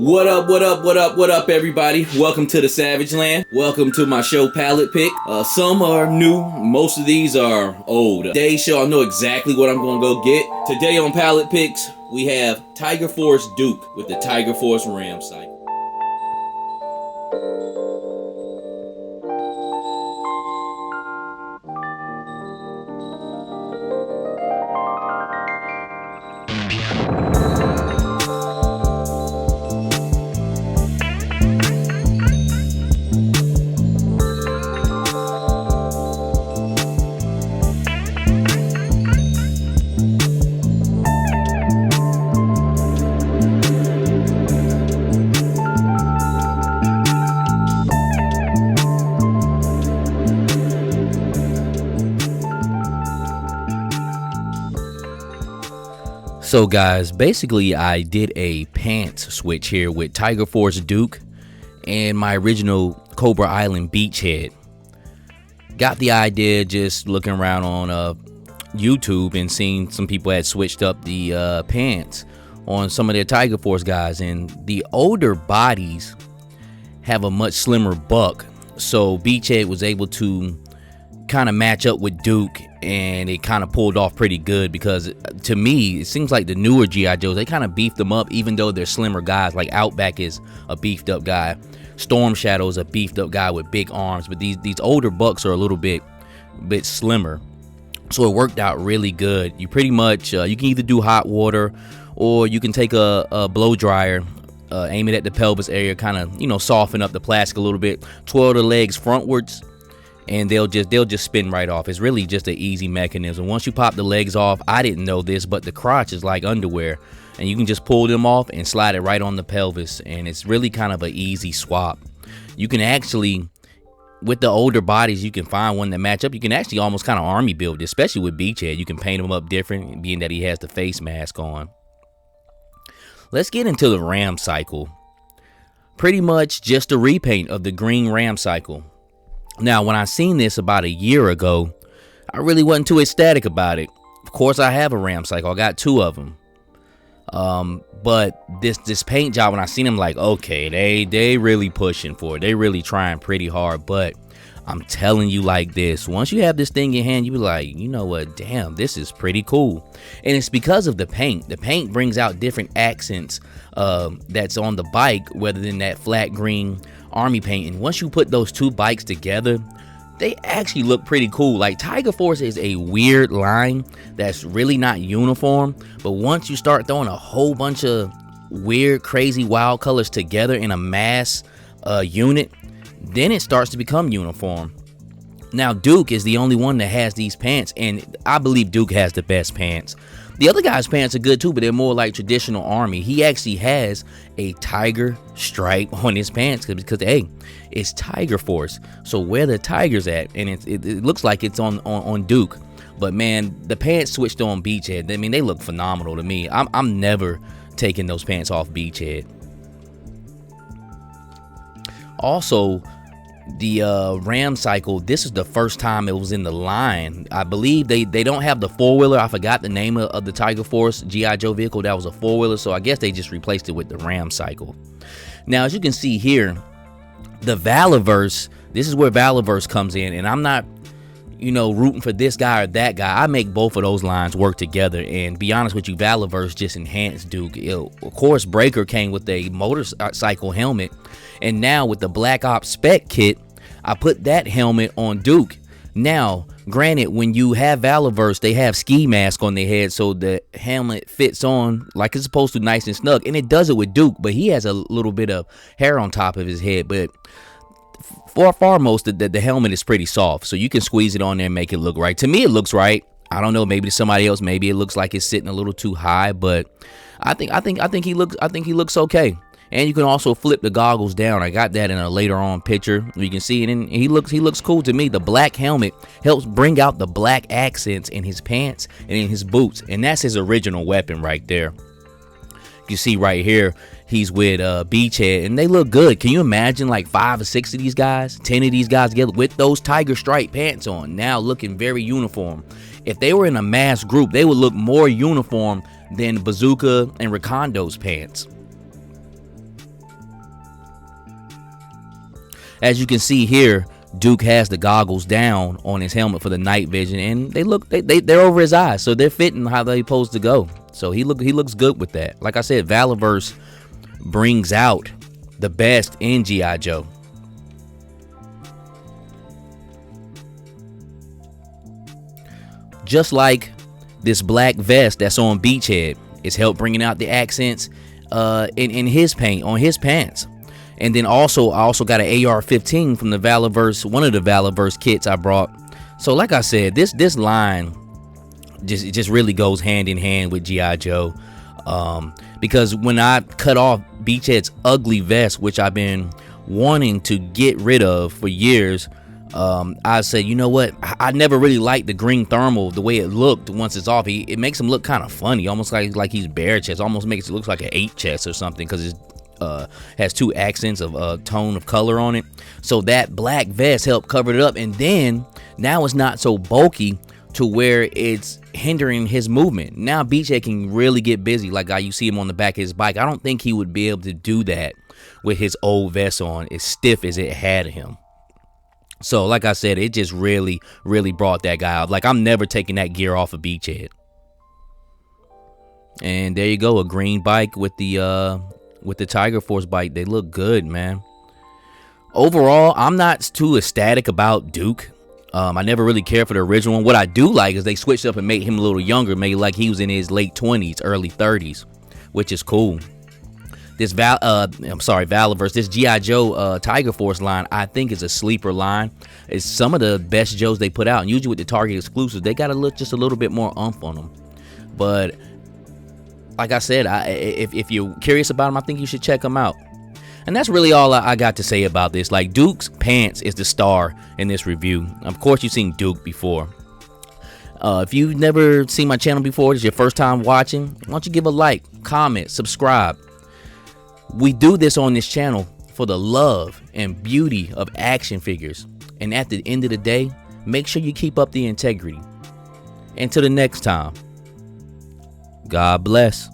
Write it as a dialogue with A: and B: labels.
A: What up, what up, what up, what up, everybody? Welcome to the Savage Land. Welcome to my show, Pallet Pick. Some are new, most of these are old. Today's show, I know exactly what I'm gonna go get. Today on Pallet Picks, we have Tiger Force Duke with the Tiger Force Ram Cycle. So guys, basically I did a pants switch here with Tiger Force Duke and my original Cobra Island Beachhead. Got the idea just looking around on YouTube and seeing some people had switched up the pants on some of their Tiger Force guys, and the older bodies have a much slimmer buck, so Beachhead was able to kind of match up with Duke, and it kind of pulled off pretty good because to me it seems like the newer GI Joes, they kind of beefed them up even though they're slimmer guys. Like Outback is a beefed up guy, Storm Shadow is a beefed up guy with big arms, but these older bucks are a little bit slimmer, so it worked out really good. You pretty much you can either do hot water or you can take a blow dryer, aim it at the pelvis area, kind of soften up the plastic a little bit, twirl the legs frontwards, and they'll just spin right off. It's really just an easy mechanism. Once you pop the legs off, I didn't know this, but the crotch is like underwear, and you can just pull them off and slide it right on the pelvis, and it's really kind of an easy swap. You can actually, with the older bodies, you can find one that match up. You can actually almost kind of army build, especially with Beachhead. You can paint him up different, being that he has the face mask on. Let's get into the Ram Cycle. Pretty much just a repaint of the green Ram Cycle. Now, when I seen this about a year ago, I really wasn't too ecstatic about it. Of course, I have a Ram Cycle. I got two of them. But this paint job, when I seen them, like, okay, they really pushing for it. They really trying pretty hard. But I'm telling you like this, once you have this thing in hand, you be like, you know what, damn, this is pretty cool. And it's because of the paint. The paint brings out different accents that's on the bike, rather than that flat green army paint. And once you put those two bikes together, they actually look pretty cool. Like, Tiger Force is a weird line that's really not uniform, but once you start throwing a whole bunch of weird, crazy, wild colors together in a mass unit, then it starts to become uniform. Now, Duke is the only one that has these pants, and I believe Duke has the best pants. The other guy's pants are good too, but they're more like traditional army. He actually has a tiger stripe on his pants because hey, it's Tiger Force. So where the tiger's at, and it looks like it's on Duke. But man, the pants switched on Beachhead. I mean, they look phenomenal to me. I'm never taking those pants off Beachhead. Also, the Ram Cycle, this is the first time it was in the line. I believe they don't have the four-wheeler. I forgot the name of the Tiger Force GI Joe vehicle that was a four-wheeler, so I guess they just replaced it with the Ram Cycle. Now, as you can see here, the Valiverse, this is where Valiverse comes in, and I'm not rooting for this guy or that guy. I make both of those lines work together, and be honest with you, Valiverse just enhanced Duke. Of course, Breaker came with a motorcycle helmet, and now with the Black Ops Spec kit, I put that helmet on Duke. Now, granted, when you have Valiverse, they have ski mask on their head, so the helmet fits on like it's supposed to, nice and snug, and it does it with Duke, but he has a little bit of hair on top of his head. But far most, the helmet is pretty soft, so you can squeeze it on there and make it look right. To me, it looks right. I don't know, maybe to somebody else, maybe it looks like it's sitting a little too high, but I think he looks okay. And you can also flip the goggles down. I got that in a later on picture. You can see it, and he looks cool to me. The black helmet helps bring out the black accents in his pants and in his boots, and that's his original weapon right there. You see right here, he's with Beachhead, and they look good. Can you imagine like 5 or 6 of these guys, 10 of these guys together with those tiger stripe pants on, now looking very uniform? If they were in a mass group, they would look more uniform than Bazooka and Ricondo's pants. As you can see here, Duke has the goggles down on his helmet for the night vision, and they're over his eyes, so they're fitting how they're supposed to go. So he looks good with that. Like I said, Valiverse brings out the best in G.I. Joe. Just like this black vest that's on Beachhead, it's helped bringing out the accents in his paint on his pants. And then I also got an AR-15 from the Valiverse, one of the Valiverse kits I brought. So like I said, this line just really goes hand in hand with G.I. Joe. Because when I cut off Beachhead's ugly vest, which I've been wanting to get rid of for years, I said, you know what? I never really liked the green thermal, the way it looked once it's off. It makes him look kind of funny, almost like he's bare chest. Almost makes it look like an 8 chest or something, because it has 2 accents of tone of color on it. So that black vest helped cover it up, and then now it's not so bulky to where it's hindering his movement. Now Beachhead can really get busy, like how you see him on the back of his bike. I don't think he would be able to do that with his old vest on, as stiff as it had him. So like I said, it just really brought that guy out. Like, I'm never taking that gear off of Beachhead. And there you go, a green bike with the Tiger Force bike. They look good, man. Overall, I'm not too ecstatic about Duke. I never really cared for the original one. What I do like is they switched up and made him a little younger, made like he was in his late 20s, early 30s, which is cool. This Valiverse, this G.I. Joe Tiger Force line, I think is a sleeper line. It's some of the best Joes they put out, and usually with the Target exclusives, they got just a little bit more oomph on them. But like I said, if you're curious about them, I think you should check them out. And that's really all I got to say about this. Like, Duke's pants is the star in this review. Of course, you've seen Duke before. If you've never seen my channel before, it's your first time watching, why don't you give a like, comment, subscribe. We do this on this channel for the love and beauty of action figures. And at the end of the day, make sure you keep up the integrity. Until the next time, God bless.